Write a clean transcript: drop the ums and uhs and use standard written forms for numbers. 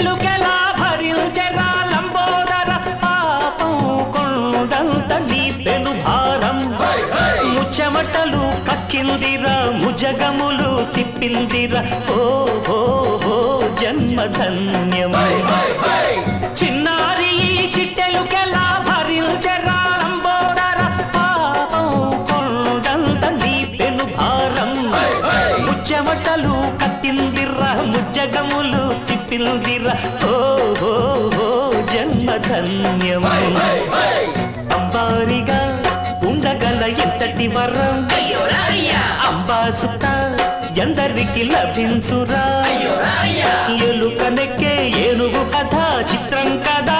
చిట్టెలుకెలా భరించెరా లంబోదర పాపం కొండంత నీ పెను భారం ముచ్చమటలు కక్కిందిరా ముజగములు తిప్పిందిరా ఓ ఓ ఓ జన్మధన్యం చిన్నారి చిట్టెలుకెలా భరించెరా లంబోదర పాపం కొండంత నీ పెను భారం ముచ్చమటలు కక్కిందిరా ముజగములు తిప్పిందిరా ఓ ఓ ఓ జన్మధన్యం అంబారిగా ఉండగల ఎంతటి వరం అంబాసుత ఎందరికి లభించురా ఎలుకనెక్కే ఏనుగు కథ చిత్రం కథ